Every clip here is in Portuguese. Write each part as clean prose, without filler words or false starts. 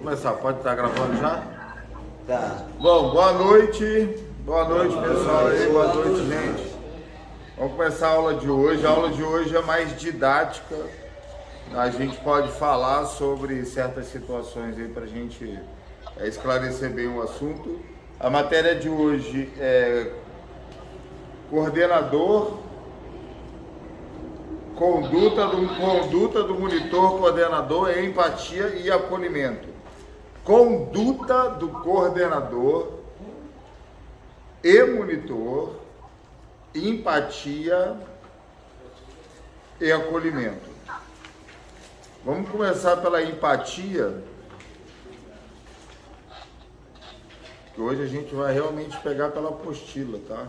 Começar, pode estar gravando já? Tá. Bom, boa noite pessoal aí, boa noite gente. Vamos começar a aula de hoje. A aula de hoje é mais didática. A gente pode falar sobre certas situações aí para a gente esclarecer bem o assunto. A matéria de hoje é coordenador, conduta do monitor coordenador, empatia e acolhimento. Conduta do coordenador e monitor, empatia e acolhimento. Vamos começar pela empatia, que hoje a gente vai realmente pegar pela apostila, tá?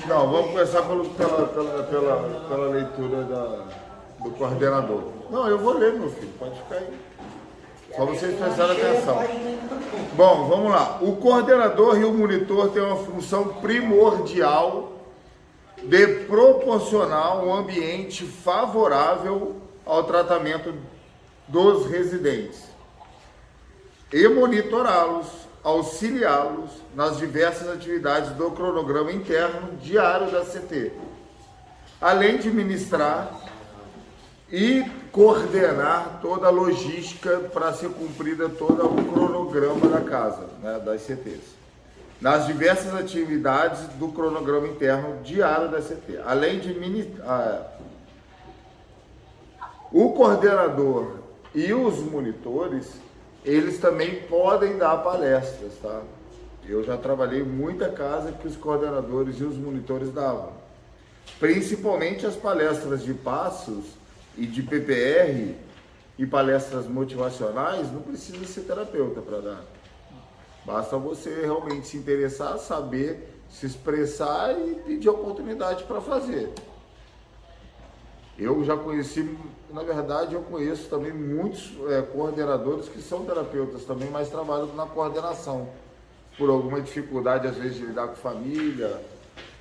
Não, vamos começar pela leitura do coordenador. Não, eu vou ler, meu filho, pode ficar aí. Só vocês prestarem atenção. Bom, vamos lá. O coordenador e o monitor têm uma função primordial de proporcionar um ambiente favorável ao tratamento dos residentes e monitorá-los, auxiliá-los nas diversas atividades do cronograma interno diário da CT, além de ministrar e coordenar toda a logística para ser cumprida todo o cronograma da casa, né, das CTs, nas diversas atividades do cronograma interno diário da CT, além de ministrar. O coordenador e os monitores, eles também podem dar palestras, tá? Eu já trabalhei em muita casa que os coordenadores e os monitores davam, principalmente as palestras de passos e de PPR e palestras motivacionais. Não precisa ser terapeuta para dar. Basta você realmente se interessar, saber se expressar e pedir oportunidade para fazer. Eu já conheci, na verdade, eu conheço também muitos coordenadores que são terapeutas também, mas trabalham na coordenação, por alguma dificuldade, às vezes, de lidar com família,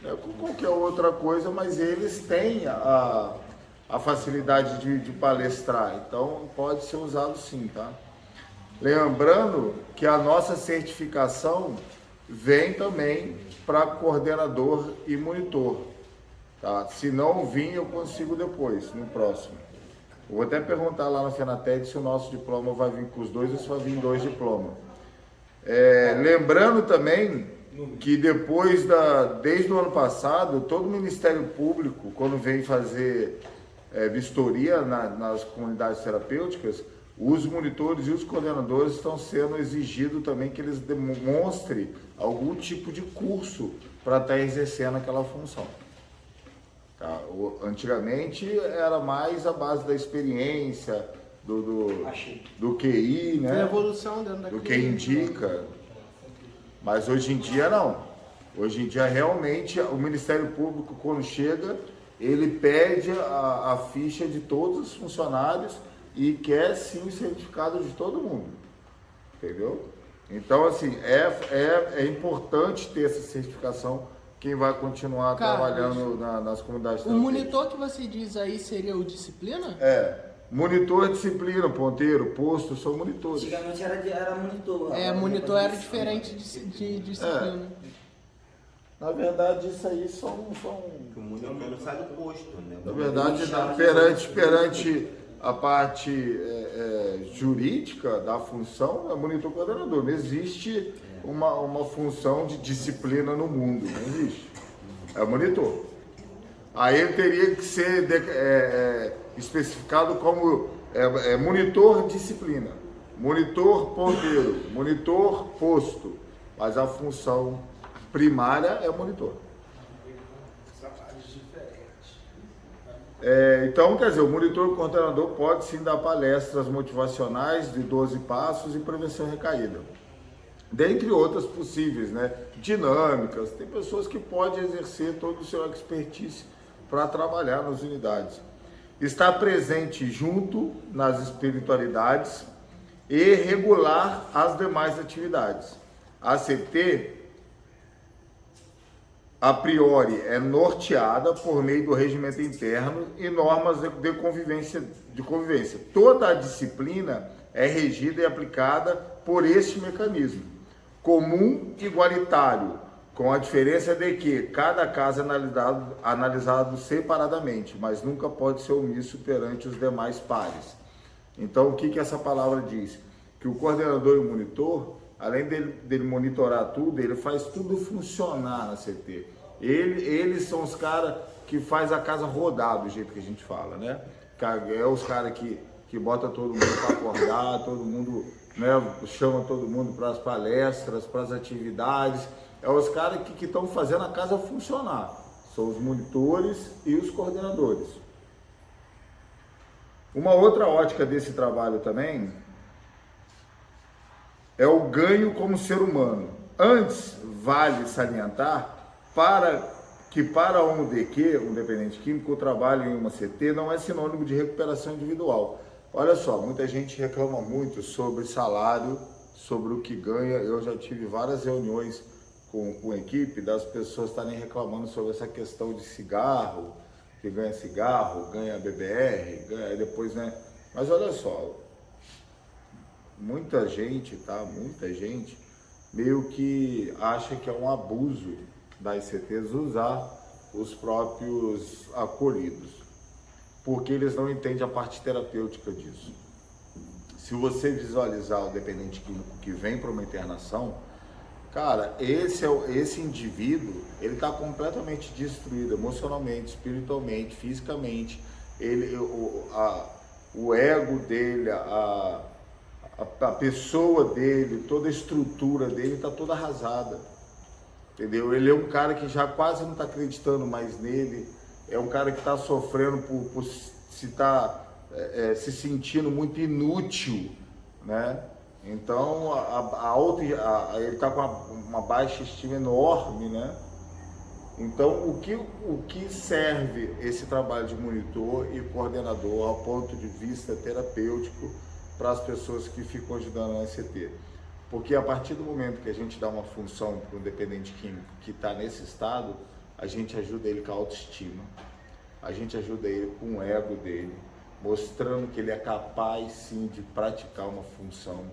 né, com qualquer outra coisa, mas eles têm a facilidade de palestrar, então pode ser usado sim, tá? Lembrando que a nossa certificação vem também para coordenador e monitor. Tá? Se não vir, eu consigo depois, no próximo. Eu vou até perguntar lá na FENATED se o nosso diploma vai vir com os dois ou se vai vir 2 diplomas. Lembrando também que desde o ano passado, todo o Ministério Público, quando vem fazer vistoria nas comunidades terapêuticas, os monitores e os coordenadores estão sendo exigidos também que eles demonstrem algum tipo de curso para estar exercendo aquela função. Tá? Antigamente era mais a base da experiência, do QI, né? Evolução do que indica, mas hoje em dia não. Hoje em dia realmente o Ministério Público, quando chega, ele pede a ficha de todos os funcionários e quer sim o certificado de todo mundo, entendeu? Então assim, é importante ter essa certificação. Quem vai continuar trabalhando nas comunidades terapêuticas. O monitor que você diz aí seria o disciplina? Monitor, disciplina, ponteiro, posto, são monitores. Antigamente era monitor. Monitor era diferente de disciplina. Na verdade, isso aí são... O monitor não sai do posto, né? Na verdade, perante a parte jurídica da função, é monitor coordenador. Não existe uma função de disciplina no mundo, não existe. É monitor. Aí ele teria que ser especificado como monitor disciplina, monitor ponteiro, monitor posto, mas a função primária é monitor. Então, quer dizer, o monitor coordenador pode sim dar palestras motivacionais de 12 passos e prevenção recaída, dentre outras possíveis, né? Dinâmicas. Tem pessoas que podem exercer todo o seu expertise para trabalhar nas unidades. Está presente junto nas espiritualidades e regular as demais atividades. A CT, a priori, é norteada por meio do regimento interno e normas de convivência. Toda a disciplina é regida e aplicada por este mecanismo. Comum e igualitário, com a diferença de que cada caso é analisado separadamente, mas nunca pode ser omisso perante os demais pares. Então, o que essa palavra diz? Que o coordenador e o monitor, além dele monitorar tudo, ele faz tudo funcionar na CT. Eles são os caras que faz a casa rodar, do jeito que a gente fala, né? É os caras que bota todo mundo para acordar, todo mundo, né, chama todo mundo para as palestras, para as atividades. É os caras que estão fazendo a casa funcionar. São os monitores e os coordenadores. Uma outra ótica desse trabalho também é o ganho como ser humano. Antes, vale salientar para um DQ, um dependente químico, o trabalho em uma CT não é sinônimo de recuperação individual. Olha só, muita gente reclama muito sobre salário, sobre o que ganha. Eu já tive várias reuniões com a equipe das pessoas estarem reclamando sobre essa questão de cigarro, que ganha cigarro, ganha BBR, ganha depois, né? Mas olha só, muita gente meio que acha que é um abuso das CTs usar os próprios acolhidos, porque eles não entendem a parte terapêutica disso. Se você visualizar o dependente químico que vem para uma internação, cara, esse indivíduo, ele está completamente destruído emocionalmente, espiritualmente, fisicamente. O ego dele, a pessoa dele, toda a estrutura dele está toda arrasada, entendeu? Ele é um cara que já quase não está acreditando mais nele, é um cara que está sofrendo por se sentindo muito inútil, né? Então, ele está com uma baixa estima enorme, né? Então, o que serve esse trabalho de monitor e coordenador ao ponto de vista terapêutico para as pessoas que ficam ajudando na SCT? Porque a partir do momento que a gente dá uma função para um dependente químico que está nesse estado, a gente ajuda ele com a autoestima, a gente ajuda ele com o ego dele, mostrando que ele é capaz sim de praticar uma função.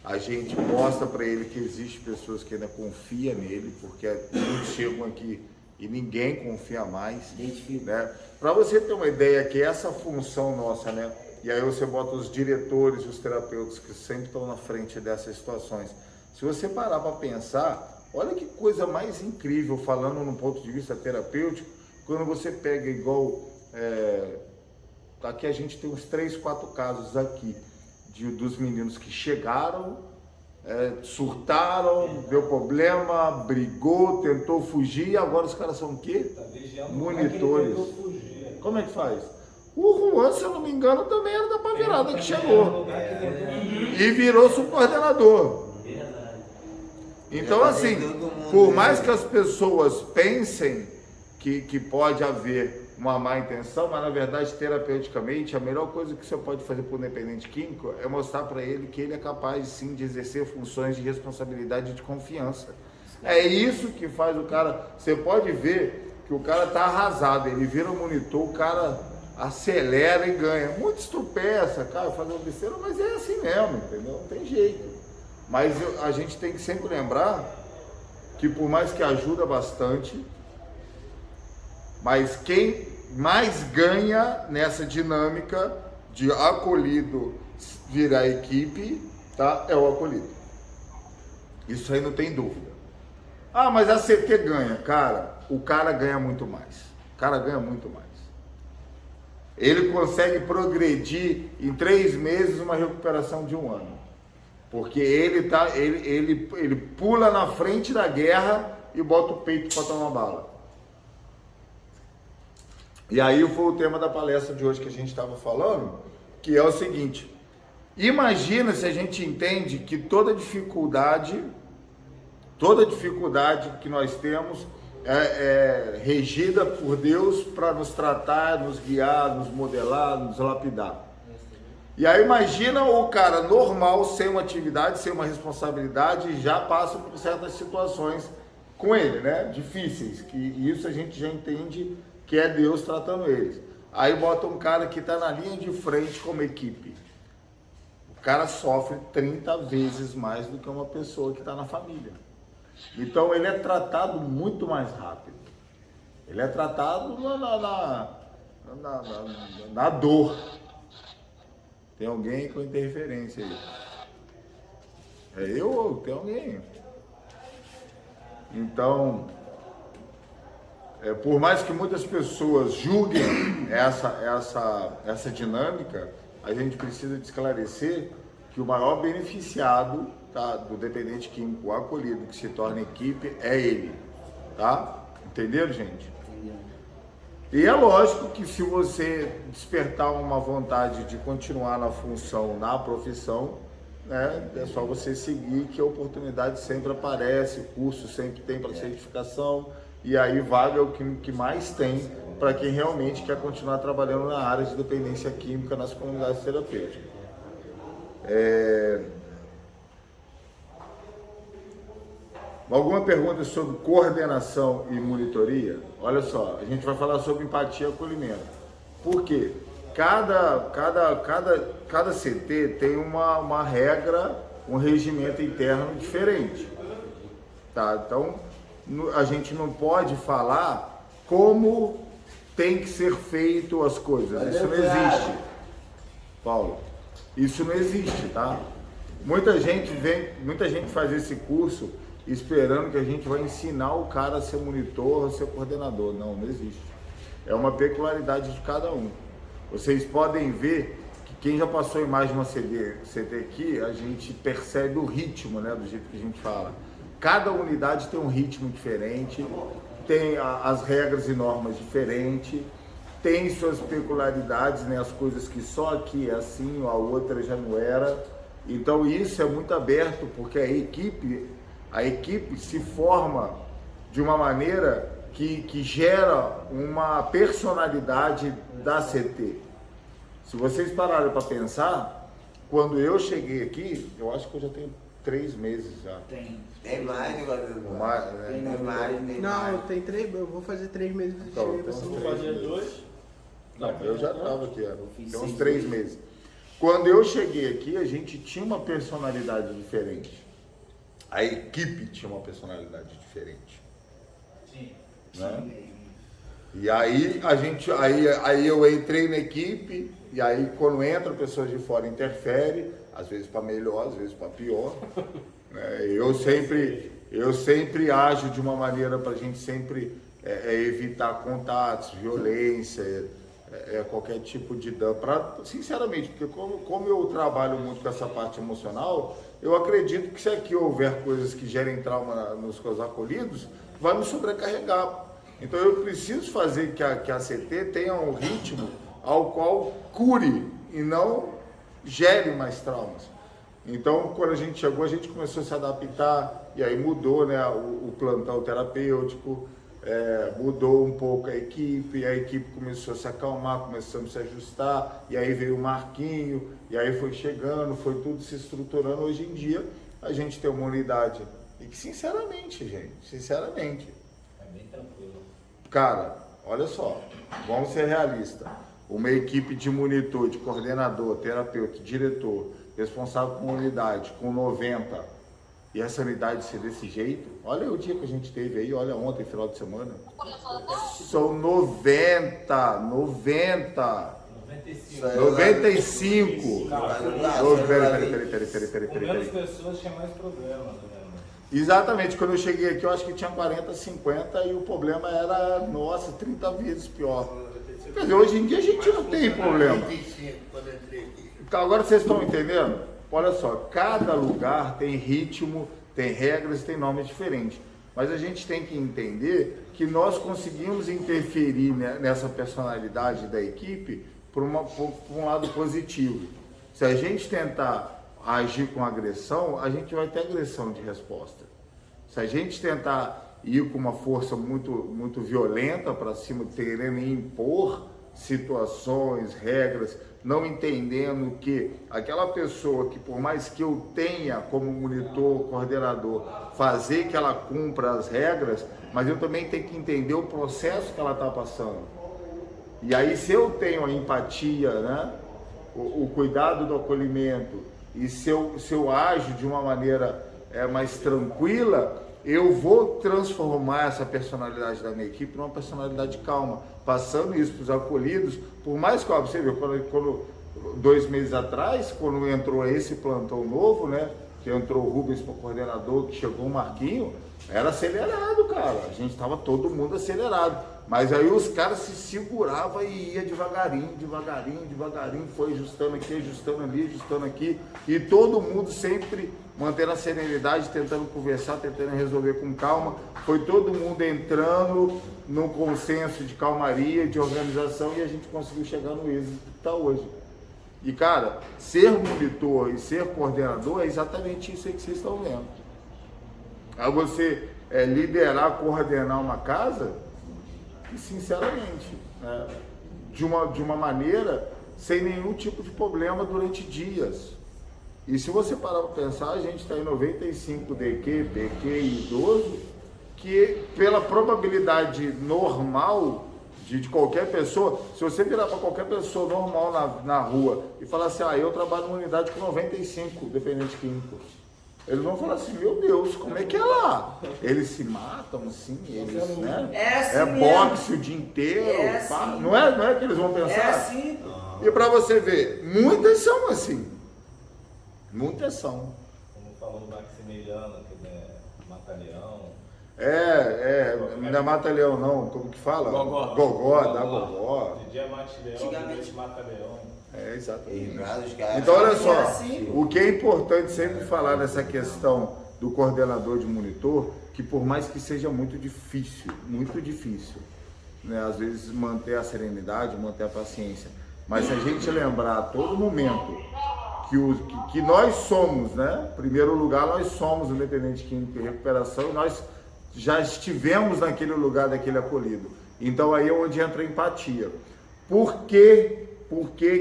A gente mostra para ele que existe pessoas que ainda confiam nele, porque muitos chegam aqui e ninguém confia mais, né? Para você ter uma ideia que essa função nossa, né? E aí você bota os diretores e os terapeutas que sempre estão na frente dessas situações. Se você parar para pensar, olha que coisa mais incrível, falando no ponto de vista terapêutico, quando você pega igual... aqui a gente tem uns 3, 4 casos aqui, dos meninos que chegaram, surtaram, deu problema, brigou, tentou fugir, e agora os caras são o quê? Monitores. Como é que faz? O Juan, se eu não me engano, também era da Pavirada que chegou. E virou-se o coordenador. Então, assim, por mais que as pessoas pensem que pode haver uma má intenção, mas na verdade, terapeuticamente, a melhor coisa que você pode fazer para o dependente químico é mostrar para ele que ele é capaz, sim, de exercer funções de responsabilidade e de confiança. É isso que faz o cara... Você pode ver que o cara tá arrasado, ele vira um monitor, o cara acelera e ganha. Muitos tropeçam, cara, fazendo besteira, mas é assim mesmo, entendeu? Não tem jeito. Mas a gente tem que sempre lembrar que por mais que ajuda bastante, mas quem mais ganha nessa dinâmica de acolhido virar equipe, tá? É o acolhido. Isso aí não tem dúvida. Ah, mas a CT ganha. Cara, o cara ganha muito mais. O cara ganha muito mais. Ele consegue progredir em 3 meses uma recuperação de 1 ano. Porque ele pula na frente da guerra e bota o peito para tomar bala. E aí foi o tema da palestra de hoje que a gente estava falando, que é o seguinte: imagina se a gente entende que toda dificuldade que nós temos é regida por Deus para nos tratar, nos guiar, nos modelar, nos lapidar. E aí imagina o cara normal, sem uma atividade, sem uma responsabilidade, já passa por certas situações com ele, né? Difíceis, que isso a gente já entende que é Deus tratando eles. Aí bota um cara que está na linha de frente como equipe. cara sofre 30 vezes mais do que uma pessoa que está na família. Então ele é tratado muito mais rápido. Ele é tratado na dor. Tem alguém com interferência aí? É eu ou tem alguém? Então, por mais que muitas pessoas julguem essa dinâmica, a gente precisa de esclarecer que o maior beneficiado, tá, do dependente químico acolhido que se torna equipe é ele, tá? Entenderam, gente? E é lógico que se você despertar uma vontade de continuar na função, na profissão, né, é só você seguir que a oportunidade sempre aparece, o curso sempre tem para certificação, e aí vaga é o que mais tem para quem realmente quer continuar trabalhando na área de dependência química nas comunidades terapêuticas. Alguma pergunta sobre coordenação e monitoria? Olha só, a gente vai falar sobre empatia e acolhimento. Por quê? Cada CT tem uma regra, um regimento interno diferente. Tá? Então, a gente não pode falar como tem que ser feito as coisas. Isso não existe. Paulo, isso não existe, tá? Muita gente faz esse curso esperando que a gente vai ensinar o cara a ser monitor, a ser coordenador. Não, não existe. É uma peculiaridade de cada um. Vocês podem ver que quem já passou em mais de uma CT aqui, a gente percebe o ritmo, né, do jeito que a gente fala. Cada unidade tem um ritmo diferente, tem as regras e normas diferentes, tem suas peculiaridades, né, as coisas que só aqui é assim, a outra já não era. Então isso é muito aberto, porque a equipe se forma de uma maneira que gera uma personalidade da CT. Se vocês pararem para pensar, quando eu cheguei aqui, eu acho que eu já tenho 3 meses já. Tem mais negócio. Tem mais. Não, tem 3, eu vou fazer 3 meses de Então, cheguei pra então, cima. Fazia 2? Não, eu já estava aqui, tem uns 6 3 meses. Quando eu cheguei aqui, a gente tinha uma personalidade diferente. A equipe tinha uma personalidade diferente. Sim. Né? E aí aí eu entrei na equipe, e aí quando entra pessoas de fora interfere, às vezes para melhor, às vezes para pior. Né? Eu sempre ajo de uma maneira para a gente sempre evitar contatos, violência, qualquer tipo de dano. Sinceramente, porque como eu trabalho muito com essa parte emocional, eu acredito que se aqui houver coisas que gerem trauma nos acolhidos, vai me sobrecarregar. Então eu preciso fazer que a CT tenha um ritmo ao qual cure e não gere mais traumas. Então, quando a gente chegou, a gente começou a se adaptar, e aí mudou, né, o plantão terapêutico, mudou um pouco a equipe começou a se acalmar, começamos a se ajustar, e aí veio o Marquinho, e aí foi chegando, foi tudo se estruturando. Hoje em dia, a gente tem uma unidade, e que sinceramente, É bem tranquilo. cara, olha só, vamos ser realistas. Uma equipe de monitor, de coordenador, terapeuta, diretor, responsável por uma unidade com 90, e essa unidade ser desse jeito, olha o dia que a gente teve aí, olha ontem, final de semana. São 90. 95. Com menos pessoas tinha mais problema, né? Exatamente, quando eu cheguei aqui eu acho que tinha 40, 50 e o problema era, nossa, 30 vezes pior. Quer dizer, hoje em dia a gente não tem problema. Então, agora vocês estão entendendo? Olha só, cada lugar tem ritmo, tem regras, tem normas diferentes. Mas a gente tem que entender que nós conseguimos interferir nessa personalidade da equipe por um lado positivo. Se a gente tentar agir com agressão, a gente vai ter agressão de resposta. Se a gente tentar ir com uma força muito, muito violenta para cima, querendo impor situações, regras, não entendendo que aquela pessoa que, por mais que eu tenha como monitor, coordenador, fazer que ela cumpra as regras, mas eu também tenho que entender o processo que ela está passando. E aí, se eu tenho a empatia, né, o cuidado do acolhimento e se eu ajo de uma maneira mais tranquila, eu vou transformar essa personalidade da minha equipe numa personalidade calma, passando isso para os acolhidos, por mais que, ó, você viu, quando 2 meses atrás, quando entrou esse plantão novo, né, que entrou o Rubens para o coordenador, que chegou o Marquinho, era acelerado, cara, a gente estava todo mundo acelerado, mas aí os caras se seguravam e ia devagarinho, foi ajustando aqui, ajustando ali, ajustando aqui, e todo mundo sempre mantendo a serenidade, tentando conversar, tentando resolver com calma, foi todo mundo entrando no consenso de calmaria, de organização, e a gente conseguiu chegar no êxito que está hoje. E cara, ser monitor e ser coordenador é exatamente isso aí que vocês estão vendo. Aí você liderar, coordenar uma casa, e sinceramente, de uma maneira sem nenhum tipo de problema durante dias. E se você parar para pensar, a gente está em 95 DQ, PQ e idoso, que pela probabilidade normal de qualquer pessoa, se você virar para qualquer pessoa normal na rua e falar assim, eu trabalho numa unidade com 95 dependente químico, eles vão falar assim, meu Deus, como é que é lá? Eles se matam assim, eles, né? Assim boxe o dia inteiro, assim. não é que eles vão pensar? Assim. E para você ver, muitas são assim. Muitas são. Como falou o Maximiliano, que é Mata-Leão. Não é Mata-Leão não, como que fala? Gogó, dá Gogó. De dia Mate-Leão, de noite Mata-Leão. Exatamente. Os caras- Então olha só, assim. o que é importante sempre falar nessa questão do coordenador de monitor, que por mais que seja muito difícil, né? Às vezes manter a serenidade, manter a paciência, mas se a gente lembrar a todo momento que nós somos, né? Em primeiro lugar, nós somos o dependente químico e recuperação, e nós já estivemos naquele lugar daquele acolhido. Então aí é onde entra a empatia. Por que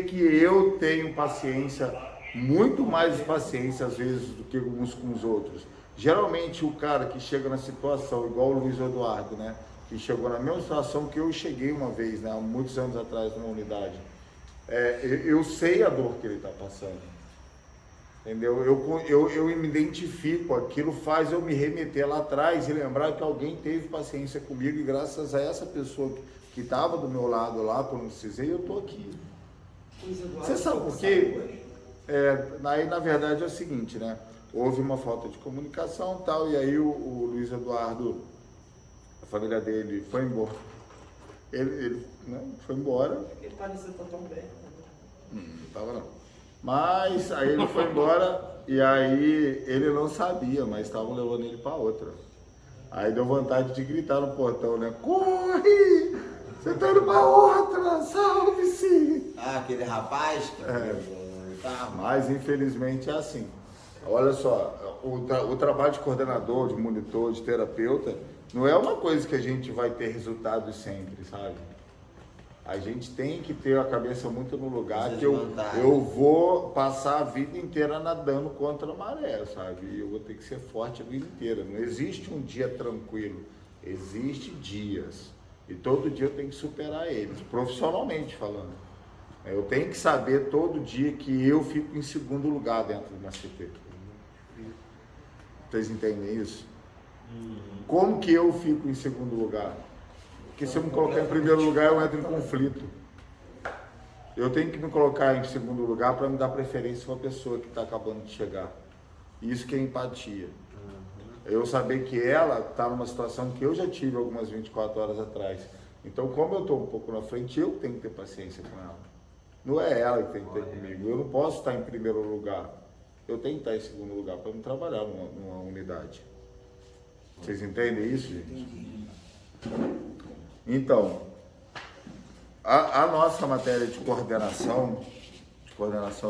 que eu tenho paciência, muito mais paciência às vezes do que uns com os outros? Geralmente o cara que chega na situação, igual o Luiz Eduardo, né? Que chegou na mesma situação que eu cheguei uma vez, né? Há muitos anos atrás numa unidade. Eu sei a dor que ele está passando. Entendeu? Eu me identifico, aquilo faz eu me remeter lá atrás e lembrar que alguém teve paciência comigo, e graças a essa pessoa que estava do meu lado lá, quando eu precisei, eu estou aqui. Você sabe por quê? Aí na verdade é o seguinte, né? Houve uma falta de comunicação e tal, e aí o Luiz Eduardo, a família dele foi embora. Ele né, foi embora. Ele parecia tão bem. Não tava não. Mas aí ele foi embora e aí ele não sabia, mas estavam levando ele para outra. Aí deu vontade de gritar no portão, né? Corre! Você tá indo para outra, salve-se! Aquele rapaz que Mas infelizmente é assim. Olha só, o trabalho de coordenador, de monitor, de terapeuta, não é uma coisa que a gente vai ter resultados sempre, sabe? A gente tem que ter a cabeça muito no lugar que eu vou passar a vida inteira nadando contra a maré, sabe? E eu vou ter que ser forte a vida inteira. Não existe um dia tranquilo, existe dias. E todo dia eu tenho que superar eles, profissionalmente falando. Eu tenho que saber todo dia que eu fico em segundo lugar dentro de uma CT. Vocês entendem isso? Como que eu fico em segundo lugar? Porque se eu me colocar em primeiro lugar, eu entro em conflito. Eu tenho que me colocar em segundo lugar para me dar preferência para a pessoa que está acabando de chegar. Isso que é empatia. Eu saber que ela está numa situação que eu já tive algumas 24 horas atrás. Então, como eu estou um pouco na frente, eu tenho que ter paciência com ela. Não é ela que tem que ter comigo. Eu não posso estar em primeiro lugar. Eu tenho que estar em segundo lugar para me trabalhar numa unidade. Vocês entendem isso, gente? Então, a nossa matéria de coordenação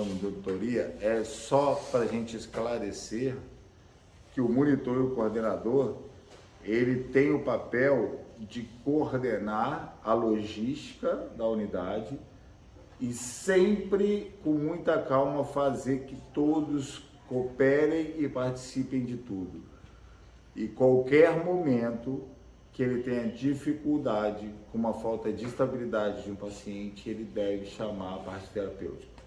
de doutoria, é só para a gente esclarecer que o monitor e o coordenador, ele tem o papel de coordenar a logística da unidade e sempre, com muita calma, fazer que todos cooperem e participem de tudo. E qualquer momento que ele tenha dificuldade com uma falta de estabilidade de um paciente, ele deve chamar a parte terapêutica.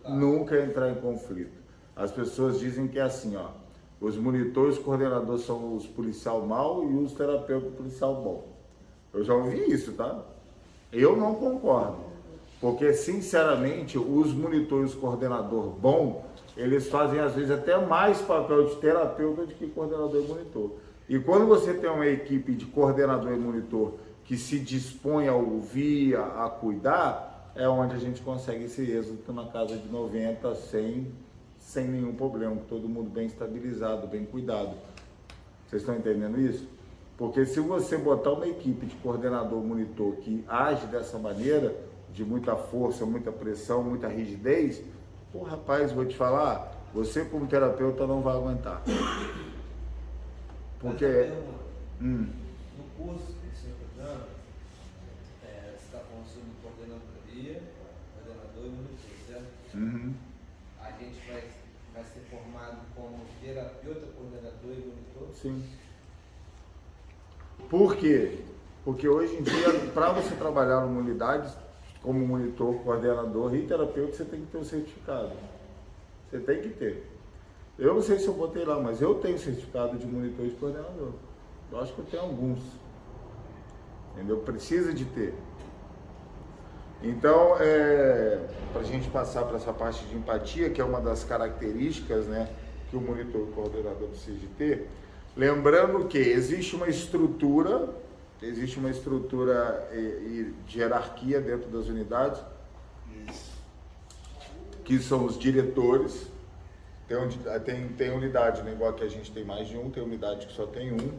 nunca entrar em conflito. As pessoas dizem que é assim, ó, os monitores, os coordenadores são os policial mal e os terapeutas policial bom. Eu já ouvi isso, tá? Eu não concordo, porque sinceramente os monitores, coordenador bom, eles fazem às vezes até mais papel de terapeuta do que coordenador e monitor. E quando você tem uma equipe de coordenador e monitor que se dispõe a ouvir, a cuidar, é onde a gente consegue esse êxito na casa de 90, 100, sem nenhum problema, com todo mundo bem estabilizado, bem cuidado. Vocês estão entendendo isso? Porque se você botar uma equipe de coordenador, monitor que age dessa maneira, de muita força, muita pressão, muita rigidez, pô, rapaz, vou te falar, você como terapeuta não vai aguentar. Porque... No curso que você está dando, você está falando sobre coordenadoria, coordenador e monitor, certo? Uhum. A gente vai ser formado como terapeuta, coordenador e monitor? Sim. Por quê? Porque hoje em dia, para você trabalhar numa unidade, como monitor, coordenador e terapeuta, você tem que ter o certificado. Você tem que ter. Eu não sei se eu botei lá, mas eu tenho certificado de monitor e coordenador. Eu acho que eu tenho alguns. Entendeu? Precisa de ter. Então, para a gente passar para essa parte de empatia, que é uma das características, né, que o monitor e o coordenador precisa de ter, lembrando que existe uma estrutura de hierarquia dentro das unidades, que são os diretores. Tem unidade, né? Igual que a gente tem mais de um, tem unidade que só tem um,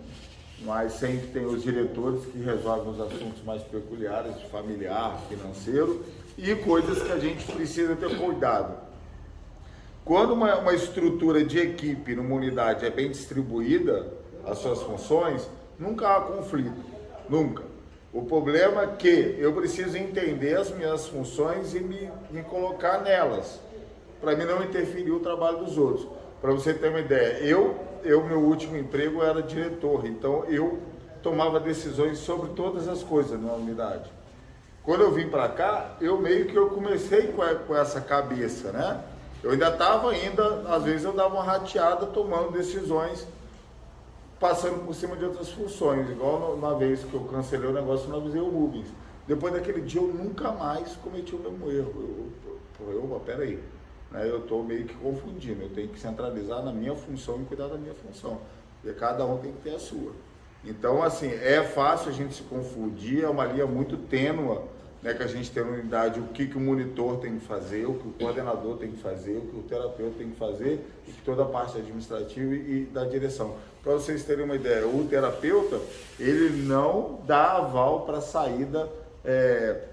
mas sempre tem os diretores que resolvem os assuntos mais peculiares, de familiar, financeiro e coisas que a gente precisa ter cuidado. Quando uma estrutura de equipe numa unidade é bem distribuída, as suas funções, nunca há conflito, nunca. O problema é que eu preciso entender as minhas funções e me colocar nelas, para mim não interferir o trabalho dos outros. Para você ter uma ideia, meu último emprego era diretor, então eu tomava decisões sobre todas as coisas na unidade. Quando eu vim para cá, eu comecei com essa cabeça, né? Eu às vezes eu dava uma rateada tomando decisões, passando por cima de outras funções, igual na vez que eu cancelei o negócio, eu não avisei o Rubens. Depois daquele dia eu nunca mais cometi o mesmo erro. Peraí. Eu estou meio que confundindo, eu tenho que centralizar na minha função e cuidar da minha função, porque cada um tem que ter a sua. Então, assim, é fácil a gente se confundir, é uma linha muito tênua, né, que a gente tem na unidade, o que o monitor tem que fazer, o que o coordenador tem que fazer, o que o terapeuta tem que fazer, e que toda a parte administrativa e da direção. Para vocês terem uma ideia, o terapeuta, ele não dá aval para a saída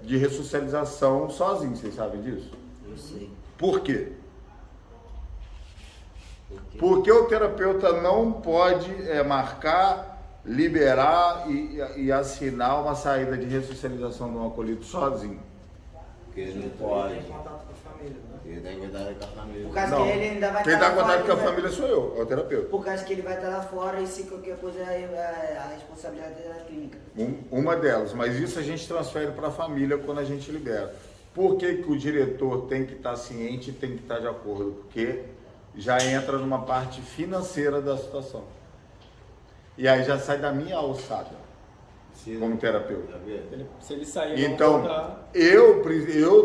de ressocialização sozinho, vocês sabem disso? Eu sei. Por quê? Porque o terapeuta não pode marcar, liberar e assinar uma saída de ressocialização de um acolhido sozinho. Porque ele não pode. Tem contato com a família, né? Ele tem que cuidar com a família. Por causa Não. que ele ainda vai Quem estar dá lá contato fora, com a ele vai- família sou eu, é o terapeuta. Por causa que ele vai estar lá fora e se qualquer coisa é a responsabilidade é da clínica. Uma delas, mas isso a gente transfere para a família quando a gente libera. Por que o diretor tem que estar ciente e tem que estar de acordo? Porque já entra numa parte financeira da situação. E aí já sai da minha alçada como terapeuta. Se ele sair, não Então, voltar, eu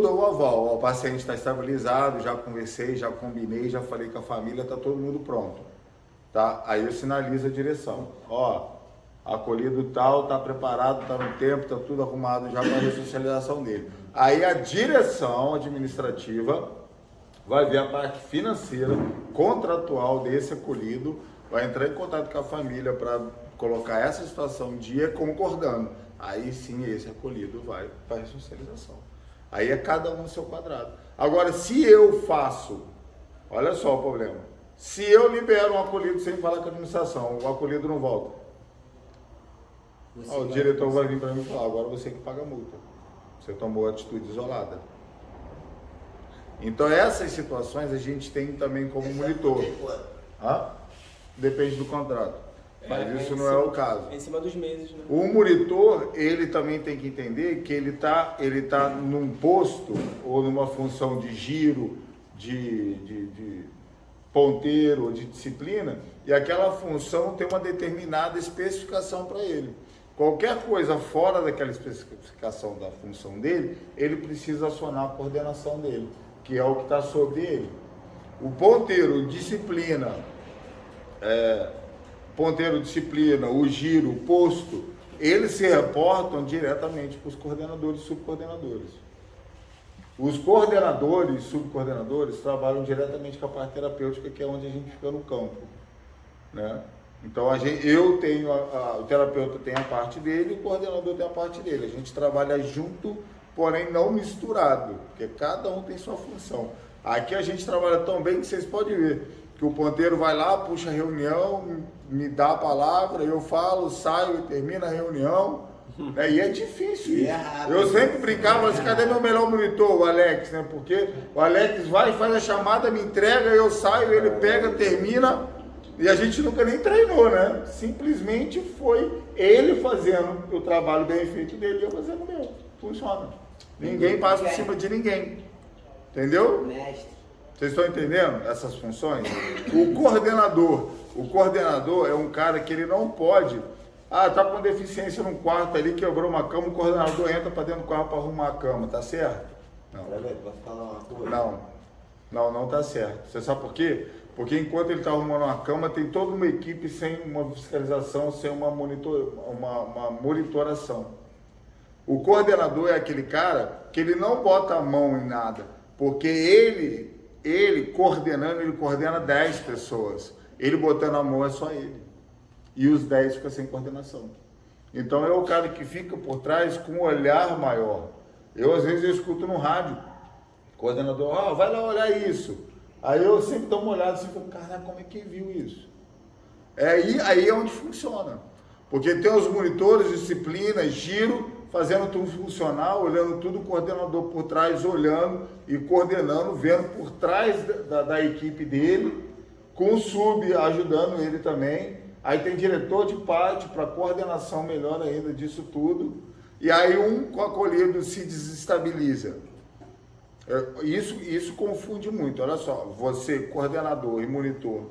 dou o aval. Ó, o paciente está estabilizado, já conversei, já combinei, já falei com a família, está todo mundo pronto. Tá? Aí eu sinalizo a direção. Ó, acolhido tal, está preparado, está no tempo, está tudo arrumado já para a ressocialização dele. Aí a direção administrativa vai ver a parte financeira, contratual desse acolhido, vai entrar em contato com a família para colocar essa situação em dia, concordando. Aí sim esse acolhido vai para a ressocialização. Aí é cada um no seu quadrado. Agora, se eu faço, olha só o problema, se eu libero um acolhido sem falar com a administração, o acolhido não volta. O diretor vai vir para mim e falar, agora você que paga a multa. Você tomou atitude isolada. Então essas situações a gente tem também como monitor. Depende do contrato. Mas isso não é o caso. em cima dos meses, né? O monitor, ele também tem que entender que ele tá num posto ou numa função de giro, de ponteiro ou de disciplina, e aquela função tem uma determinada especificação para ele. Qualquer coisa fora daquela especificação da função dele, ele precisa acionar a coordenação dele, que é o que está sobre ele. O ponteiro, disciplina, o giro, o posto, eles se reportam diretamente para os coordenadores e subcoordenadores. Os coordenadores e subcoordenadores trabalham diretamente com a parte terapêutica, que é onde a gente fica no campo, né? Então, eu tenho, o terapeuta tem a parte dele, o coordenador tem a parte dele. A gente trabalha junto, porém não misturado, porque cada um tem sua função. Aqui a gente trabalha tão bem que vocês podem ver que o ponteiro vai lá, puxa a reunião, me dá a palavra, eu falo, saio e termino a reunião. Né? E é difícil isso. Eu sempre brincava assim, cadê meu melhor monitor, o Alex, né? Porque o Alex vai, faz a chamada, me entrega, eu saio, ele pega, termina. E a gente nunca nem treinou, né? Simplesmente foi ele fazendo o trabalho bem feito dele e eu fazendo o meu. Funciona. Ninguém passa por cima de ninguém. Entendeu? Mestre. Vocês estão entendendo essas funções? O coordenador é um cara que ele não pode... tá com deficiência num quarto ali, quebrou uma cama, o coordenador entra para dentro do quarto para arrumar a cama, tá certo? Não. Posso falar uma coisa? Não tá certo. Você sabe por quê? Porque enquanto ele está arrumando uma cama, tem toda uma equipe sem uma fiscalização, sem uma monitoração. O coordenador é aquele cara que ele não bota a mão em nada, porque ele coordenando, ele coordena 10 pessoas. Ele botando a mão é só ele. E os 10 ficam sem coordenação. Então é o cara que fica por trás com um olhar maior. Às vezes eu escuto no rádio, coordenador, vai lá olhar isso. Aí eu sempre dou uma olhada assim e falo, cara, como é que viu isso? Aí é onde funciona. Porque tem os monitores, disciplina, giro, fazendo tudo funcionar, olhando tudo, o coordenador por trás, olhando e coordenando, vendo por trás da equipe dele, com o sub ajudando ele também. Aí tem diretor de parte para coordenação melhor ainda disso tudo. E aí um acolhido se desestabiliza. Isso confunde muito. Olha só, você, coordenador e monitor,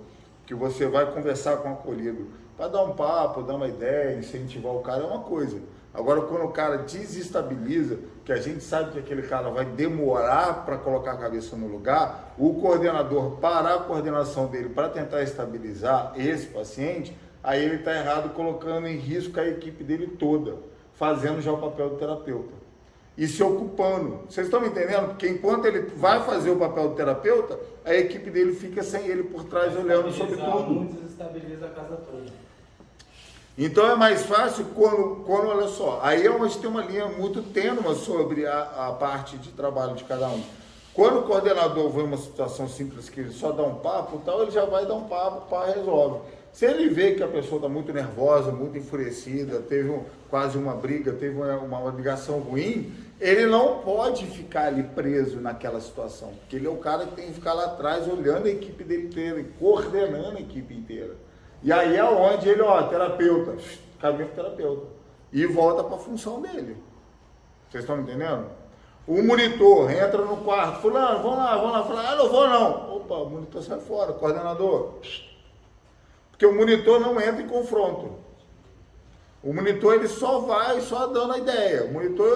que você vai conversar com o acolhido para dar um papo, dar uma ideia, incentivar o cara, é uma coisa. Agora, quando o cara desestabiliza, que a gente sabe que aquele cara vai demorar para colocar a cabeça no lugar, o coordenador parar a coordenação dele para tentar estabilizar esse paciente, aí ele está errado, colocando em risco a equipe dele toda, fazendo já o papel do terapeuta. E se ocupando. Vocês estão me entendendo? Porque enquanto ele vai fazer o papel do terapeuta, a equipe dele fica sem ele por trás, olhando sobre tudo. Desestabiliza a casa toda. Então é mais fácil quando olha só, aí é onde tem uma linha muito tênue sobre a parte de trabalho de cada um. Quando o coordenador vê uma situação simples que ele só dá um papo, tal, ele já vai dar um papo, resolve. Se ele vê que a pessoa está muito nervosa, muito enfurecida, teve quase uma briga, teve uma ligação ruim, ele não pode ficar ali preso naquela situação, porque ele é o cara que tem que ficar lá atrás olhando a equipe dele inteira e coordenando a equipe inteira. E aí é onde ele, terapeuta, caminho para terapeuta, e volta para a função dele. Vocês estão me entendendo? O monitor entra no quarto, fulano, vamos lá, fala, não vou não. Opa, o monitor sai fora, coordenador. Porque o monitor não entra em confronto. O monitor ele só vai, só dando a ideia. O monitor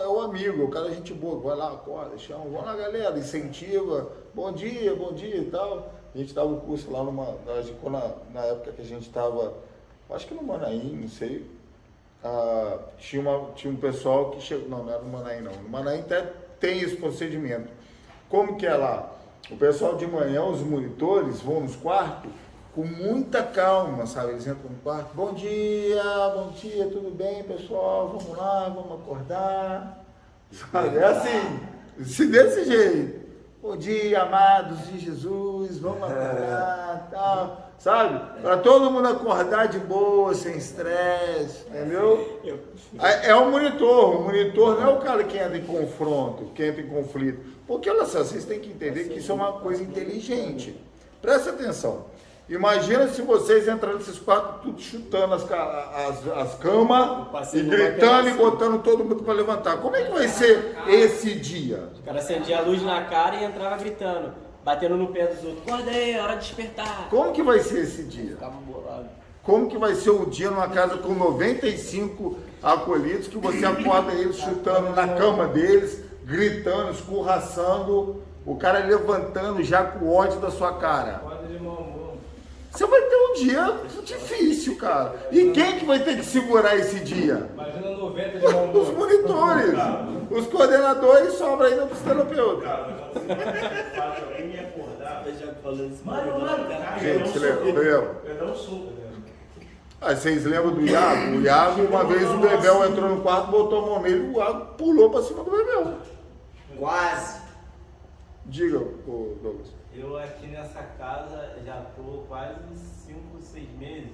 é o amigo, o cara é gente boa, vai lá, acorda, chama, vamos lá galera, incentiva, bom dia e tal. A gente dava o curso lá na época que a gente estava, acho que no Manaim, não sei. Tinha um pessoal que chegou, não era no Manaim não. No Manaim até tem esse procedimento. Como que é lá? O pessoal de manhã, os monitores, vão nos quartos, com muita calma, sabe? Eles entram no quarto, bom dia, tudo bem, pessoal? Vamos lá, vamos acordar. Sabe? É assim, desse jeito. Bom dia, amados de Jesus, vamos acordar, tal. Sabe? Para todo mundo acordar de boa, sem estresse, entendeu? É o monitor não é o cara que entra em confronto, que entra em conflito. Porque, olha só, vocês têm que entender que isso é uma coisa inteligente. Presta atenção. Imagina se vocês entrando nesses quartos, tudo chutando as camas e gritando e botando todo mundo para levantar. Como é que vai ser esse dia? O cara acendia a luz na cara e entrava gritando, batendo no pé dos outros. Acorda aí, hora de despertar. Como que vai ser esse dia? Ficava bolado. Como que vai ser o dia numa casa com 95 acolhidos, que você acorda eles chutando na cama deles, gritando, escorraçando, o cara levantando já com ódio da sua cara? Acorda de mau humor. Você vai ter um dia difícil, cara. E quem que vai ter que segurar esse dia? Imagina 90 de mau humor. Os monitores, os coordenadores, sobra ainda para os terapeutas. Alguém me acordar. Eu já falando isso. Gente, lembra? Eu dou um suco, né? Ah, vocês lembram do Iago? O Iago, uma vez o Bebel entrou no quarto, botou a mão nele, o Iago pulou para cima do Bebel. Quase. Diga, ô Douglas. Eu aqui nessa casa já tô quase 5, 6 meses.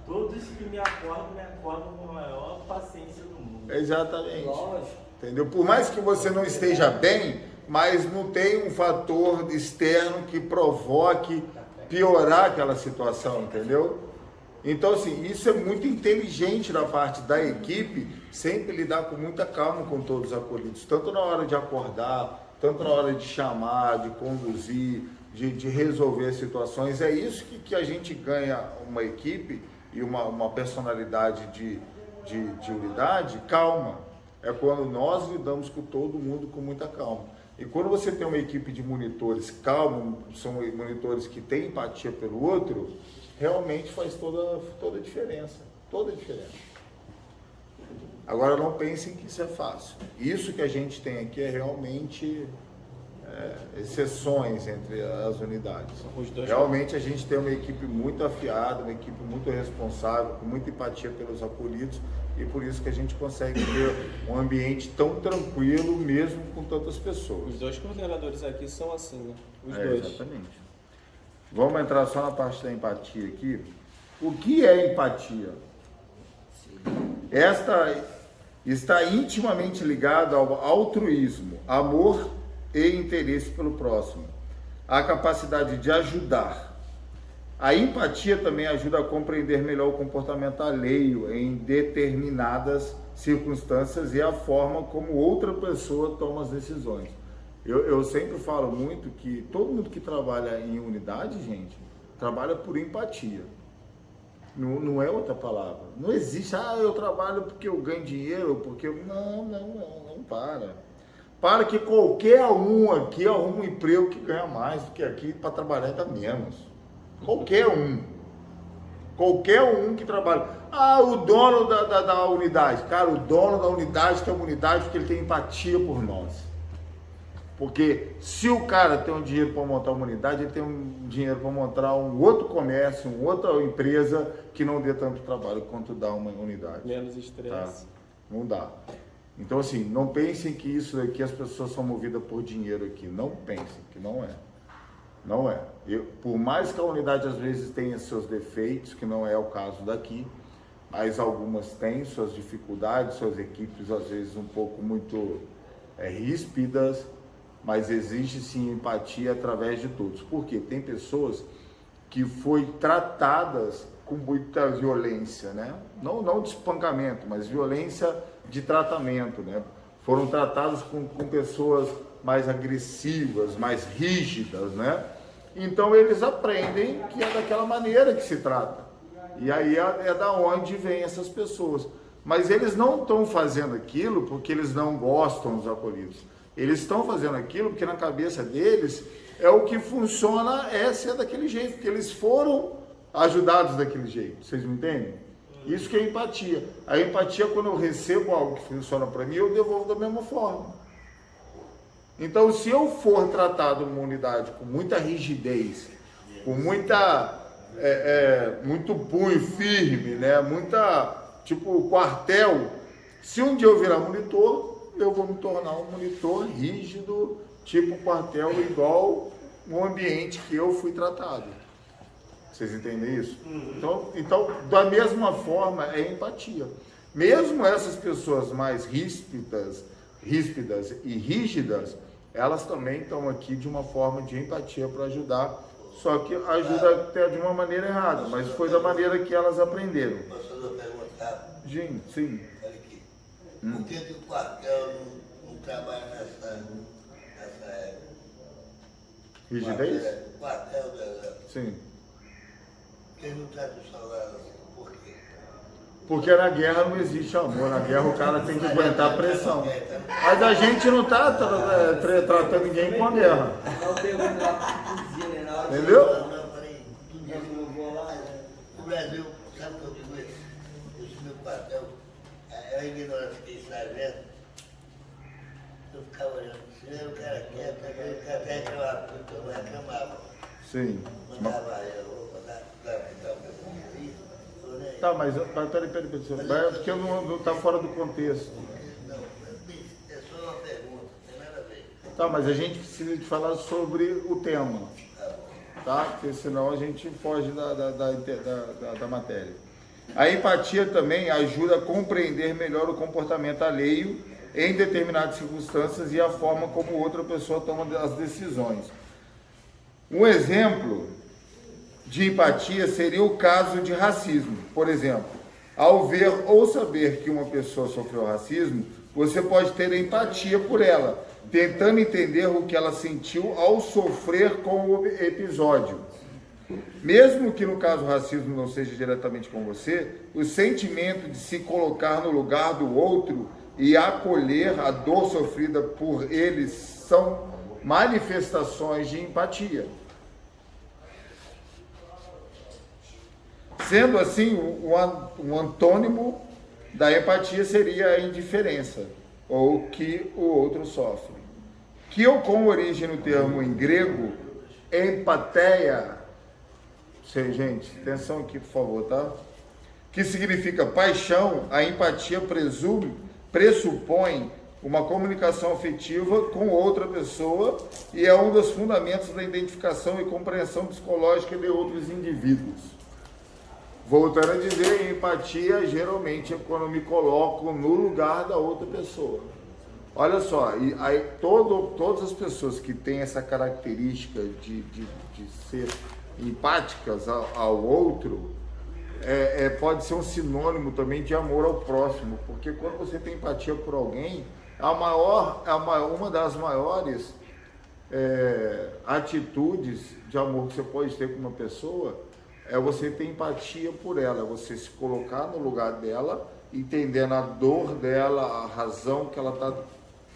Todos que me acordam com a maior paciência do mundo. Exatamente. Lógico. Entendeu? Por mais que você não esteja bem, mas não tem um fator externo que provoque piorar aquela situação, entendeu? Então, assim, isso é muito inteligente da parte da equipe, sempre lidar com muita calma com todos os acolhidos, tanto na hora de acordar, tanto na hora de chamar, de conduzir, de resolver as situações. É isso que a gente ganha uma equipe e uma personalidade de unidade calma. É quando nós lidamos com todo mundo com muita calma. E quando você tem uma equipe de monitores calmos, são monitores que têm empatia pelo outro, realmente faz toda a diferença. Toda a diferença. Agora não pensem que isso é fácil. Isso que a gente tem aqui é realmente exceções entre as unidades. Realmente a gente tem uma equipe muito afiada, uma equipe muito responsável, com muita empatia pelos acolhidos, e por isso que a gente consegue ter um ambiente tão tranquilo, mesmo com tantas pessoas. Os dois coordenadores aqui são assim, né? Os dois. Exatamente. Vamos entrar só na parte da empatia aqui. O que é empatia? Esta está intimamente ligada ao altruísmo, amor e interesse pelo próximo, a capacidade de ajudar. A empatia também ajuda a compreender melhor o comportamento alheio em determinadas circunstâncias e a forma como outra pessoa toma as decisões. Eu sempre falo muito que todo mundo que trabalha em unidade, gente, trabalha por empatia. Não é outra palavra. Não existe, eu trabalho porque eu ganho dinheiro, porque eu... Não, para. Para que qualquer um aqui arruma um emprego que ganha mais do que aqui, para trabalhar ainda menos. Qualquer um. Qualquer um que trabalha. O dono da unidade. Cara, o dono da unidade tem uma unidade porque ele tem empatia por nós. Porque se o cara tem um dinheiro para montar uma unidade, ele tem um dinheiro para montar um outro comércio, uma outra empresa que não dê tanto trabalho quanto dá uma unidade. Menos estresse. Tá? Não dá. Então, assim, não pensem que isso aqui, as pessoas são movidas por dinheiro aqui. Não pensem, que não é. Não é. Por mais que a unidade às vezes tenha seus defeitos, que não é o caso daqui, mas algumas têm suas dificuldades, suas equipes às vezes um pouco muito ríspidas, mas existe sim empatia através de todos. Por quê? Tem pessoas que foi tratadas com muita violência, né? Não de espancamento, mas violência de tratamento, né? Foram tratados com pessoas mais agressivas, mais rígidas, né? Então eles aprendem que é daquela maneira que se trata. E aí é da onde vêm essas pessoas. Mas eles não estão fazendo aquilo porque eles não gostam dos acolhidos. Eles estão fazendo aquilo porque na cabeça deles é o que funciona, ser daquele jeito, porque eles foram ajudados daquele jeito. Vocês me entendem? Isso que é empatia. A empatia, quando eu recebo algo que funciona para mim, eu devolvo da mesma forma. Então, se eu for tratado numa unidade com muita rigidez, com muito punho firme, né? Tipo quartel, se um dia eu virar monitor, eu vou me tornar um monitor rígido, tipo quartel, igual o ambiente que eu fui tratado. Vocês entendem isso? Então, da mesma forma, é empatia. Mesmo essas pessoas mais ríspidas e rígidas, elas também estão aqui de uma forma de empatia para ajudar só que ajuda até de uma maneira errada, mas foi da maneira que elas aprenderam. Posso fazer uma pergunta? Sim. Olha aqui. Por que o quartel não trabalha nessa Rigidez? O quartel do Exército. Sim. Por que não traz o salário assim? Por quê? Porque na guerra não existe amor, na guerra o cara tem que aguentar a pressão. Mas a gente não está tratando ninguém com a guerra. Não pergunta lá pra cozinha, né? Na hora de- Entendeu? Não, peraí. Tudo isso eu vou lá. O Brasil, sabe o que eu digo isso? Esse meu quartel, é a ignorância que está vendo. Eu ficava olhando, se era o cara quieto, o cara até reclamava, eu reclamava. Sim. Mandava eu, mandava o pessoal aí. Tá, mas peraí, porque não está fora do contexto. Não, é só uma pergunta, não tem nada a ver. Tá, mas a gente precisa de falar sobre o tema, tá? Porque senão a gente foge da matéria. A empatia também ajuda a compreender melhor o comportamento alheio em determinadas circunstâncias e a forma como outra pessoa toma as decisões. Um exemplo de empatia seria o caso de racismo. Por exemplo, ao ver ou saber que uma pessoa sofreu racismo, você pode ter empatia por ela, tentando entender o que ela sentiu ao sofrer com o episódio. Mesmo que no caso o racismo não seja diretamente com você, o sentimento de se colocar no lugar do outro e acolher a dor sofrida por eles são manifestações de empatia. Sendo assim, um antônimo da empatia seria a indiferença, ou que o outro sofre. Que com origem no termo em grego, empatheia, gente, atenção aqui por favor, tá? Que significa paixão, a empatia pressupõe uma comunicação afetiva com outra pessoa e é um dos fundamentos da identificação e compreensão psicológica de outros indivíduos. Voltando a dizer, empatia geralmente é quando eu me coloco no lugar da outra pessoa. Olha só, e aí todas as pessoas que têm essa característica de ser empáticas ao outro, pode ser um sinônimo também de amor ao próximo, porque quando você tem empatia por alguém, uma das maiores atitudes de amor que você pode ter com uma pessoa é você ter empatia por ela, você se colocar no lugar dela, entendendo a dor dela, a razão que ela está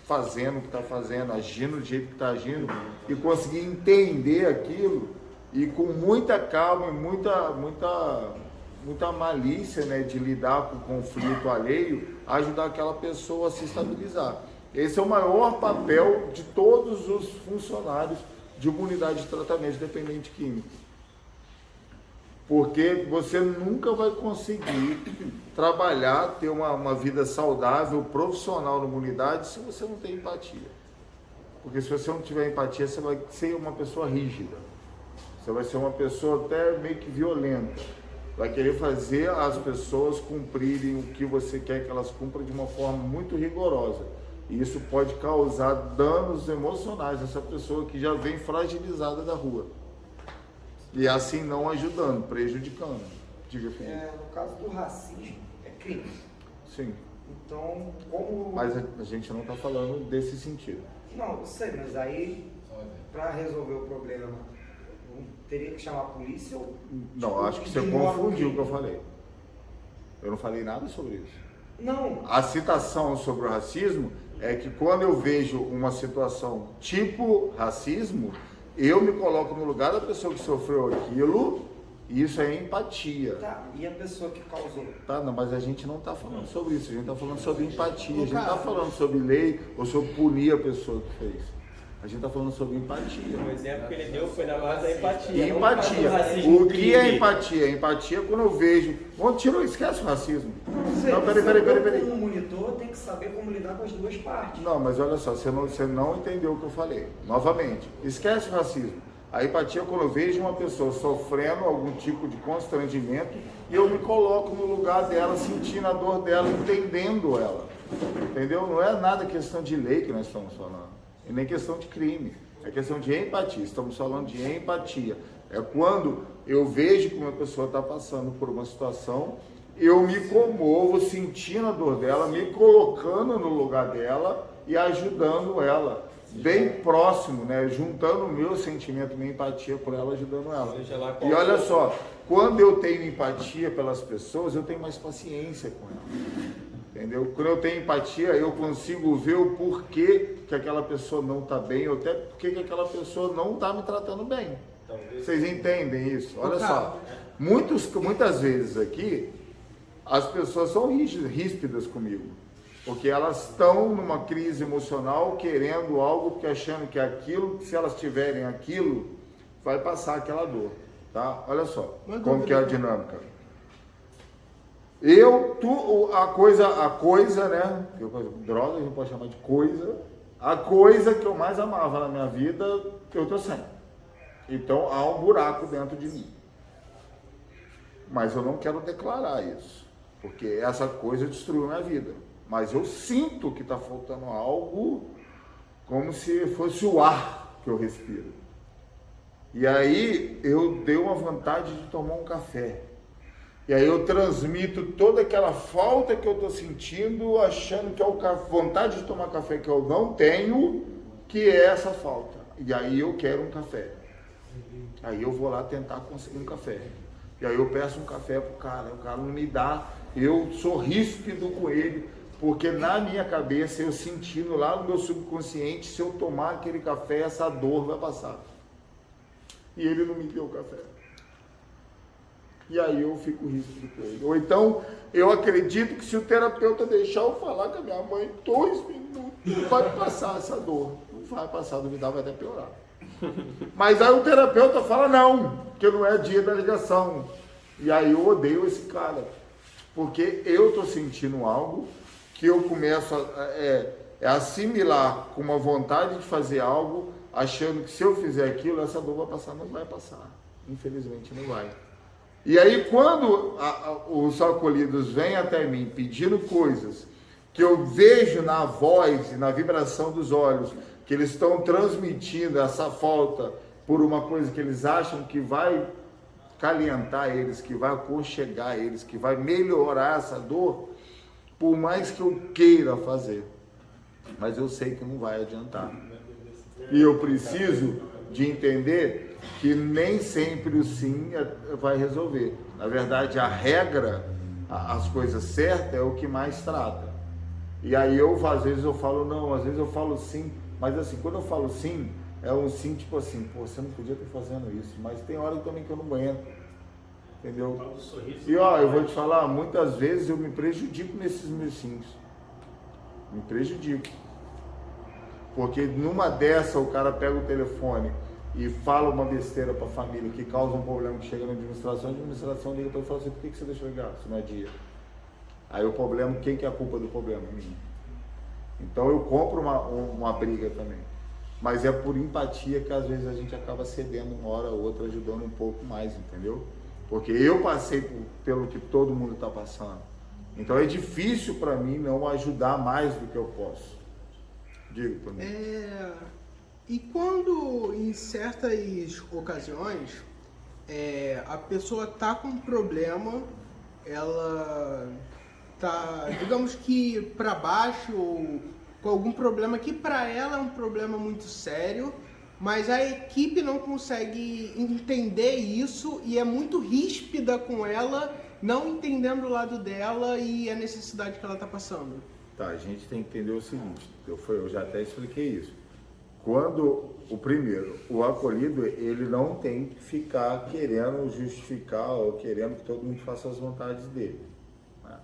fazendo o que está fazendo, agindo do jeito que está agindo, e conseguir entender aquilo e com muita calma e muita malícia, né, de lidar com o conflito alheio, ajudar aquela pessoa a se estabilizar. Esse é o maior papel de todos os funcionários de uma unidade de tratamento de dependente químico. Porque você nunca vai conseguir trabalhar, ter uma vida saudável, profissional numa unidade, se você não tem empatia. Porque se você não tiver empatia, você vai ser uma pessoa rígida. Você vai ser uma pessoa até meio que violenta. Vai querer fazer as pessoas cumprirem o que você quer que elas cumpram de uma forma muito rigorosa. E isso pode causar danos emocionais nessa pessoa que já vem fragilizada da rua. E assim não ajudando, prejudicando. Diga, Felipe. No caso do racismo, é crime. Sim. Então, como... Mas a gente não está falando desse sentido. Não, eu sei, mas aí, para resolver o problema, não teria que chamar a polícia ou... Não, acho que você confundiu o que eu falei. Eu não falei nada sobre isso. Não. A citação sobre o racismo é que quando eu vejo uma situação tipo racismo, eu me coloco no lugar da pessoa que sofreu aquilo, e isso é empatia. Tá, e a pessoa que causou? Tá, não, mas a gente não está falando sobre isso, a gente está falando sobre empatia, a gente não está falando sobre lei ou sobre punir a pessoa que fez. A gente está falando sobre empatia. O exemplo que ele deu foi na base da empatia. Empatia. O que é empatia? Empatia é quando eu vejo... Esquece o racismo. Não, peraí. Como monitor tem que saber como lidar com as duas partes. Não, mas olha só, você não entendeu o que eu falei. Novamente, esquece o racismo. A empatia é quando eu vejo uma pessoa sofrendo algum tipo de constrangimento e eu me coloco no lugar dela, sentindo a dor dela, entendendo ela. Entendeu? Não é nada questão de lei que nós estamos falando. E nem questão de crime. É questão de empatia. Estamos falando de empatia. É quando eu vejo que uma pessoa está passando por uma situação, eu me comovo sentindo a dor dela, me colocando no lugar dela e ajudando ela, bem próximo, né? Juntando o meu sentimento, minha empatia por ela, ajudando ela. Seja lá qual E olha for. só, quando eu tenho empatia pelas pessoas, eu tenho mais paciência com elas. Entendeu? Quando eu tenho empatia, eu consigo ver o porquê que aquela pessoa não está bem, ou até porquê que aquela pessoa não está me tratando bem. Vocês entendem isso? Olha só, muitas vezes aqui, as pessoas são ríspidas comigo, porque elas estão numa crise emocional, querendo algo, porque achando que aquilo, se elas tiverem aquilo, vai passar aquela dor, tá? Olha só, como que é a dinâmica. A coisa, né? Droga, a gente pode chamar de coisa. A coisa que eu mais amava na minha vida, eu tô sem. Então há um buraco dentro de mim. Mas eu não quero declarar isso, porque essa coisa destruiu minha vida. Mas eu sinto que está faltando algo, como se fosse o ar que eu respiro. E aí eu dei uma vontade de tomar um café. E aí eu transmito toda aquela falta que eu estou sentindo, achando que é a vontade de tomar café que eu não tenho, que é essa falta. E aí eu quero um café. Aí eu vou lá tentar conseguir um café. E aí eu peço um café pro cara, o cara não me dá, eu sou ríspido com ele, porque na minha cabeça eu sentindo lá no meu subconsciente, se eu tomar aquele café, essa dor vai passar. E ele não me deu o café. E aí eu fico ríspido com ele. Ou então, eu acredito que se o terapeuta deixar eu falar com a minha mãe 2 minutos, vai passar essa dor. Não vai passar, duvidar, vai até piorar. Mas aí o terapeuta fala não, que não é dia da ligação. E aí eu odeio esse cara. Porque eu estou sentindo algo que eu começo a assimilar com uma vontade de fazer algo, achando que se eu fizer aquilo, essa dor vai passar. Não vai passar. Infelizmente não vai. E aí quando os acolhidos vêm até mim pedindo coisas que eu vejo na voz e na vibração dos olhos, que eles estão transmitindo essa falta por uma coisa que eles acham que vai calentar eles, que vai aconchegar eles, que vai melhorar essa dor, por mais que eu queira fazer, mas eu sei que não vai adiantar. E eu preciso de entender que nem sempre o sim vai resolver. Na verdade, a regra, as coisas certas é o que mais trata. E aí às vezes eu falo não, às vezes eu falo sim, mas assim, quando eu falo sim, é um sim tipo assim, pô, você não podia estar fazendo isso, mas tem hora também que eu não aguento, entendeu? E ó, eu vou te falar, muitas vezes eu me prejudico nesses meus sims, me prejudico, porque numa dessa o cara pega o telefone e fala uma besteira para a família que causa um problema que chega na administração, a administração liga para ele e fala assim, por que você deixou ligar, se não é dia? Aí o problema, quem que é a culpa do problema? Minha. Então eu compro uma briga também. Mas é por empatia que às vezes a gente acaba cedendo uma hora ou outra, ajudando um pouco mais, entendeu? Porque eu passei pelo que todo mundo está passando. Então é difícil para mim não ajudar mais do que eu posso. Diga para mim. E quando em certas ocasiões a pessoa está com um problema, ela tá, digamos que para baixo ou com algum problema que para ela é um problema muito sério, mas a equipe não consegue entender isso e é muito ríspida com ela, não entendendo o lado dela e a necessidade que ela está passando. Tá, a gente tem que entender o seguinte, eu já até expliquei isso. Quando o acolhido, ele não tem que ficar querendo justificar ou querendo que todo mundo faça as vontades dele. Né?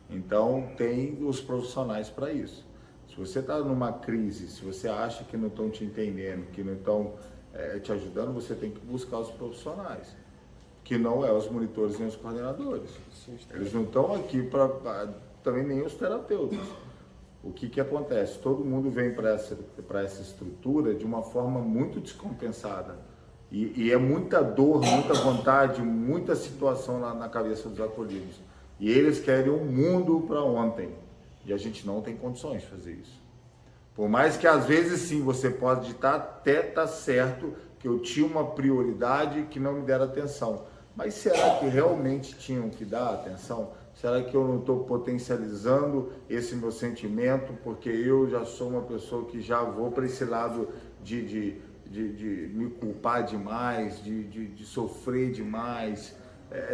Então, tem os profissionais para isso. Se você está numa crise, se você acha que não estão te entendendo, que não estão te ajudando, você tem que buscar os profissionais, que não é os monitores nem os coordenadores. Eles não estão aqui também nem os terapeutas. O que acontece? Todo mundo vem para essa estrutura de uma forma muito descompensada. E é muita dor, muita vontade, muita situação na cabeça dos acolhidos. E eles querem um mundo para ontem. E a gente não tem condições de fazer isso. Por mais que às vezes sim, você pode até estar certo que eu tinha uma prioridade que não me deram atenção. Mas será que realmente tinham que dar atenção? Será que eu não estou potencializando esse meu sentimento porque eu já sou uma pessoa que já vou para esse lado de me culpar demais, de sofrer demais,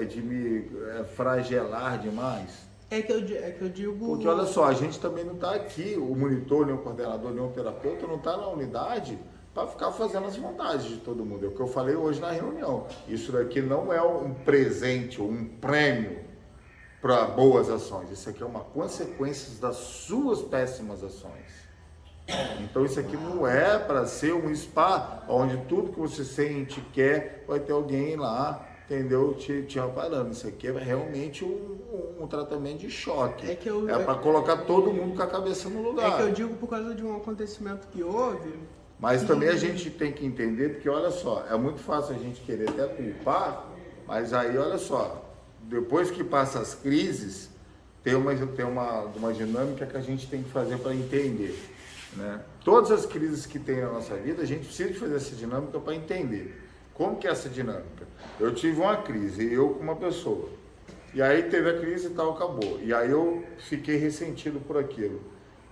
de me fragelar demais? É que eu digo... Porque olha só, a gente também não está aqui, o monitor, nem o coordenador, nem o terapeuta, não está na unidade para ficar fazendo as vontades de todo mundo. É o que eu falei hoje na reunião. Isso daqui não é um presente ou um prêmio para boas ações. Isso aqui é uma consequência das suas péssimas ações. Então isso aqui não é para ser um spa onde tudo que você sente, quer, vai ter alguém lá, entendeu, te amparando. Isso aqui é realmente um tratamento de choque. É para colocar todo mundo com a cabeça no lugar. É que eu digo por causa de um acontecimento que houve. Mas também a gente tem que entender, porque olha só, é muito fácil a gente querer até culpar, mas aí olha só, depois que passa as crises, tem uma dinâmica que a gente tem que fazer para entender, né? Todas as crises que tem na nossa vida, a gente precisa de fazer essa dinâmica para entender. Como que é essa dinâmica? Eu tive uma crise, eu com uma pessoa, e aí teve a crise e tal, acabou. E aí eu fiquei ressentido por aquilo.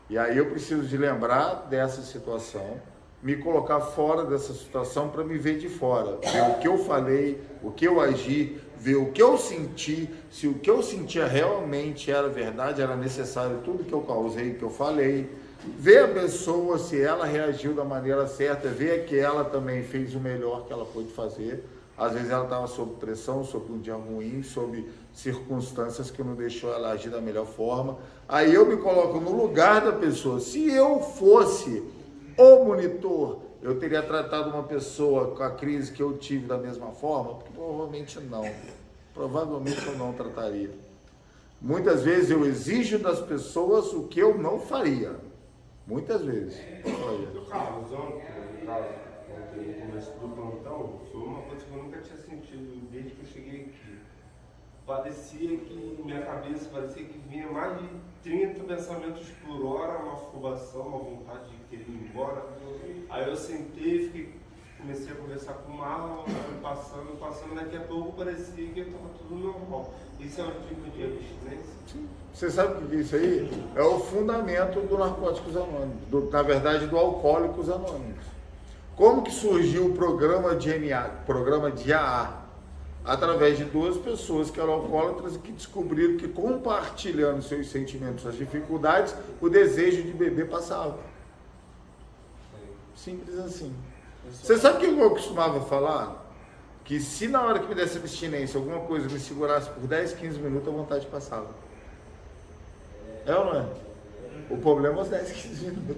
E aí eu preciso de lembrar dessa situação, me colocar fora dessa situação para me ver de fora, ver o que eu falei, o que eu agi, ver o que eu senti, se o que eu sentia realmente era verdade, era necessário tudo que eu causei, que eu falei, ver a pessoa se ela reagiu da maneira certa, ver que ela também fez o melhor que ela pôde fazer. Às vezes ela estava sob pressão, sob um dia ruim, sob circunstâncias que não deixou ela agir da melhor forma. Aí eu me coloco no lugar da pessoa. Se eu fosse o monitor, eu teria tratado uma pessoa com a crise que eu tive da mesma forma? Porque provavelmente não. Provavelmente eu não trataria. Muitas vezes eu exijo das pessoas o que eu não faria. Muitas vezes. No caso, no começo do plantão, foi uma coisa que eu nunca tinha sentido desde que eu cheguei aqui. Parecia que, minha cabeça parecia que vinha mais de 30 pensamentos por hora, uma afobação, uma vontade de querer ir embora. Aí eu sentei, comecei a conversar com o Marlon, passando, daqui a pouco parecia que estava tudo normal. Isso é um tipo de abstinência? Você sabe o que é isso aí? É o fundamento do Narcóticos Anônimos, na verdade do Alcoólicos Anônimos. Como que surgiu o programa de AA? Através de duas pessoas que eram alcoólatras e que descobriram que compartilhando seus sentimentos, as dificuldades, o desejo de beber passava. Simples assim. Você sabe o que eu costumava falar? Que se na hora que me desse abstinência alguma coisa me segurasse por 10, 15 minutos, a vontade passava. É ou não é? O problema é os 10, 15 minutos.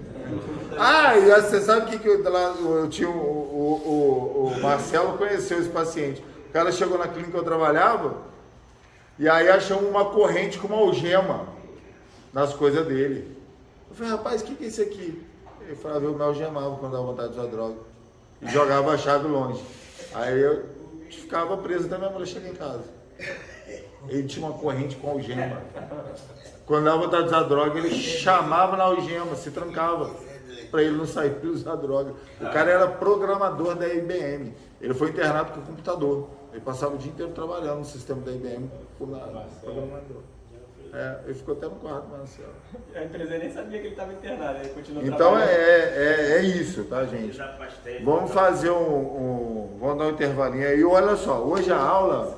Ah, e você sabe que eu tinha o Marcelo conheceu esse paciente. O cara chegou na clínica que eu trabalhava e aí achou uma corrente com uma algema nas coisas dele. Eu falei, rapaz, o que é isso aqui? Ele falava, eu me algemava quando dava vontade de usar droga. E jogava a chave longe. Aí eu ficava preso até minha mulher chegar em casa. Ele tinha uma corrente com algema. Quando dava vontade de usar droga, ele chamava na algema, se trancava, para ele não sair e usar droga. O cara era programador da IBM. Ele foi internado com o computador. Ele passava o dia inteiro trabalhando no sistema da IBM como programador. Ele ficou até no quarto, Marcelo. A empresa nem sabia que ele estava internado, ele continuou então trabalhando. é isso, tá, gente? Vamos fazer vamos dar um intervalinho aí. Olha só, hoje a aula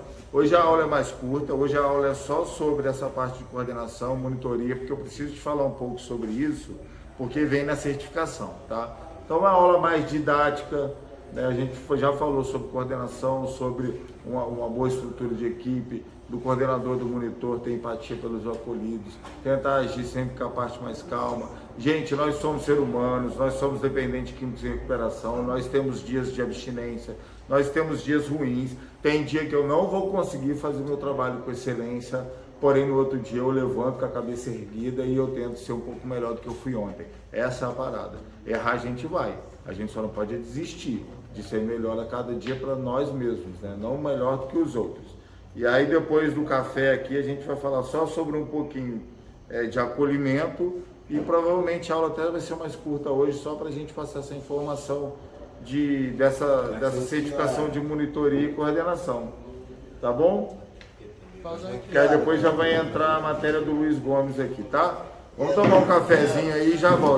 é mais curta, hoje a aula é só sobre essa parte de coordenação, monitoria, porque eu preciso te falar um pouco sobre isso, porque vem na certificação, tá? Então é uma aula mais didática, né? A gente já falou sobre coordenação, sobre uma boa estrutura de equipe, do coordenador, do monitor, ter empatia pelos acolhidos, tentar agir sempre com a parte mais calma. Gente, nós somos seres humanos, nós somos dependentes de químicos em recuperação, nós temos dias de abstinência, nós temos dias ruins, tem dia que eu não vou conseguir fazer meu trabalho com excelência, porém no outro dia eu levanto com a cabeça erguida e eu tento ser um pouco melhor do que eu fui ontem. Essa é a parada. Errar a gente vai, a gente só não pode desistir de ser melhor a cada dia para nós mesmos, né? Não melhor do que os outros. E aí depois do café aqui a gente vai falar só sobre um pouquinho de acolhimento e provavelmente a aula até vai ser mais curta hoje, só para a gente passar essa informação dessa certificação de monitoria e coordenação. Tá bom? Pausa aqui. Que aí depois já vai entrar a matéria do Luiz Gomes aqui, tá? Vamos tomar um cafezinho aí e já volto.